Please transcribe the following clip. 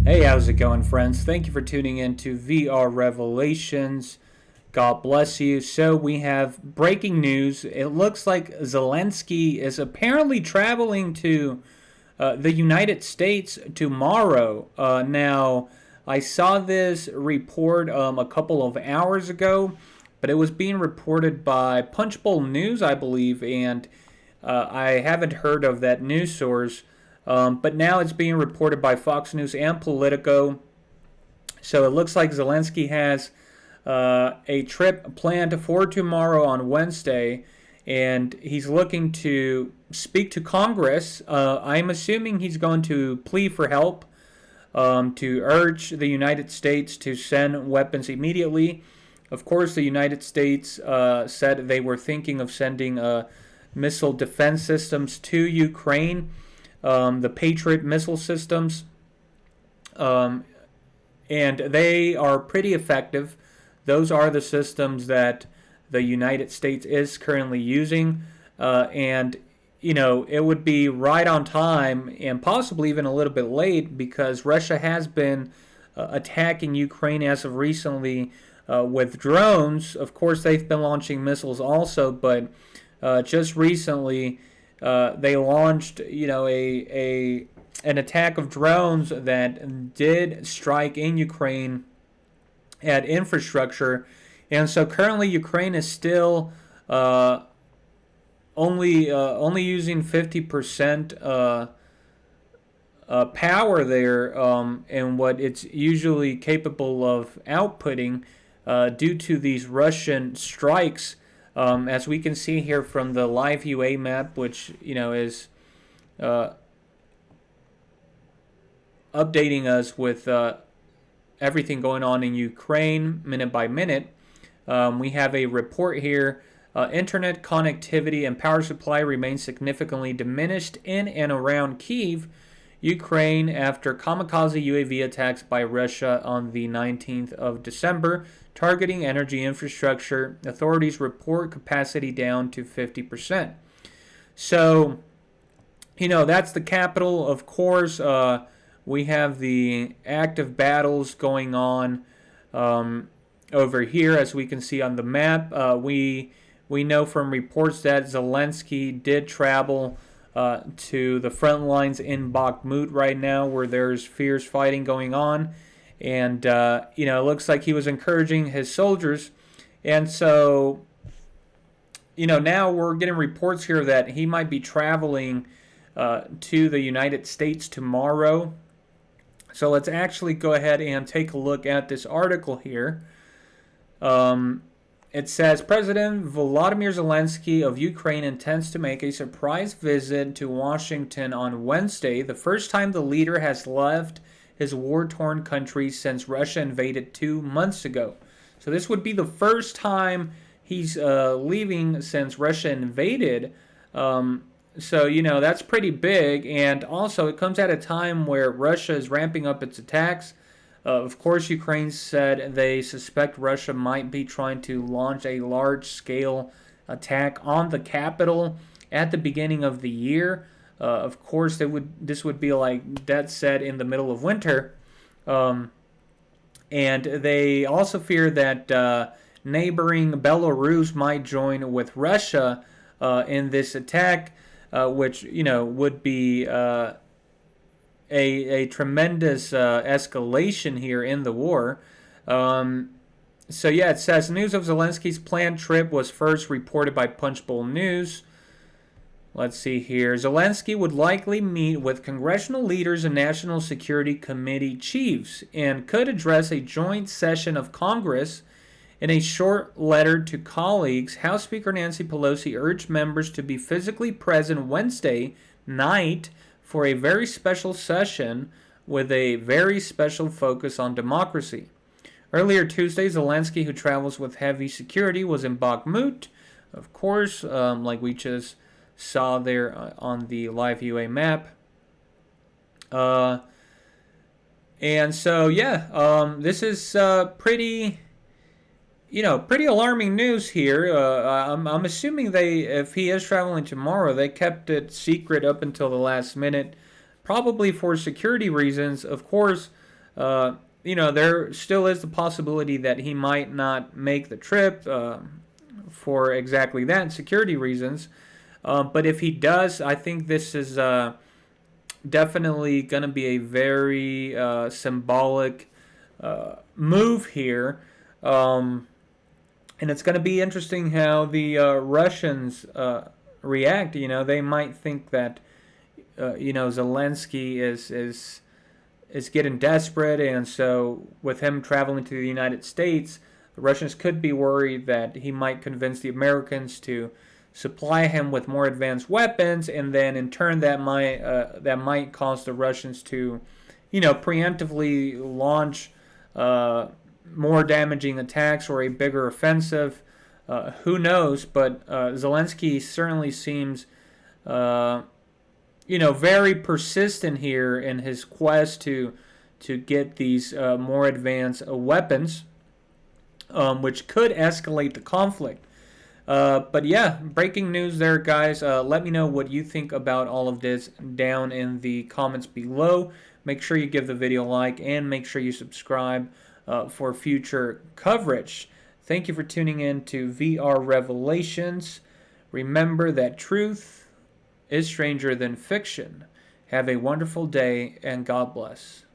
Hey, how's it going, friends? Thank you for tuning in to VR Revelations. God bless you. So, we have breaking news. It looks like Zelensky is apparently traveling to the United States tomorrow. Now, I saw this report a couple of hours ago, but it was being reported by Punchbowl News, I believe, and I haven't heard of that news source. But now it's being reported by Fox News and Politico. So it looks like Zelensky has a trip planned for tomorrow on Wednesday, and he's looking to speak to Congress. I'm assuming he's going to plead for help, to urge the United States to send weapons immediately. Of course, the United States said they were thinking of sending missile defense systems to Ukraine, the Patriot missile systems, um, and they are pretty effective. Those are the systems that the United States is currently using, and it would be right on time and possibly even a little bit late because Russia has been attacking Ukraine as of recently with drones. Of course, they've been launching missiles also, but just recently they launched, an attack of drones that did strike in Ukraine at infrastructure, and so currently Ukraine is still only using 50% power there, and what it's usually capable of outputting due to these Russian strikes. As we can see here from the live UA map, which is updating us with everything going on in Ukraine minute by minute. We have a report here. Internet connectivity and power supply remain significantly diminished in and around Kyiv, Ukraine, after kamikaze UAV attacks by Russia on the 19th of December, targeting energy infrastructure. Authorities report capacity down to 50%. So, that's the capital, of course. We have the active battles going on over here, as we can see on the map. We know from reports that Zelensky did travel to the front lines in Bakhmut right now, where there's fierce fighting going on. And, it looks like he was encouraging his soldiers. And so, now we're getting reports here that he might be traveling to the United States tomorrow. So let's actually go ahead and take a look at this article here. It says President Volodymyr Zelensky of Ukraine intends to make a surprise visit to Washington on Wednesday, the first time the leader has left his war-torn country since Russia invaded 2 months ago. So this would be the first time he's leaving since Russia invaded. So, that's pretty big. And also, it comes at a time where Russia is ramping up its attacks. Of course, Ukraine said they suspect Russia might be trying to launch a large-scale attack on the capital at the beginning of the year. Of course, this would be like dead set in the middle of winter. And they also fear that neighboring Belarus might join with Russia in this attack, which, would be a tremendous escalation here in the war. So, it says news of Zelensky's planned trip was first reported by Punchbowl News. Let's see here. Zelensky would likely meet with congressional leaders and National Security Committee chiefs and could address a joint session of Congress. In a short letter to colleagues, House Speaker Nancy Pelosi urged members to be physically present Wednesday night for a very special session with a very special focus on democracy. Earlier Tuesday, Zelensky, who travels with heavy security, was in Bakhmut, of course, like we just saw there on the live UA map. And so, this is pretty alarming news here. I'm assuming if he is traveling tomorrow, they kept it secret up until the last minute, probably for security reasons. Of course, There still is the possibility that he might not make the trip for exactly that, security reasons. But if he does, I think this is definitely going to be a very symbolic move here. And it's going to be interesting how the Russians react. They might think that Zelensky is getting desperate, and so with him traveling to the United States, the Russians could be worried that he might convince the Americans to supply him with more advanced weapons, and then in turn that might cause the Russians to, preemptively launch more damaging attacks or a bigger offensive. Who knows? But Zelensky certainly seems, very persistent here in his quest to get these more advanced weapons, which could escalate the conflict. But yeah, breaking news there, guys. Let me know what you think about all of this down in the comments below. Make sure you give the video a like and make sure you subscribe for future coverage. Thank you for tuning in to VR Revelations. Remember that truth is stranger than fiction. Have a wonderful day and God bless.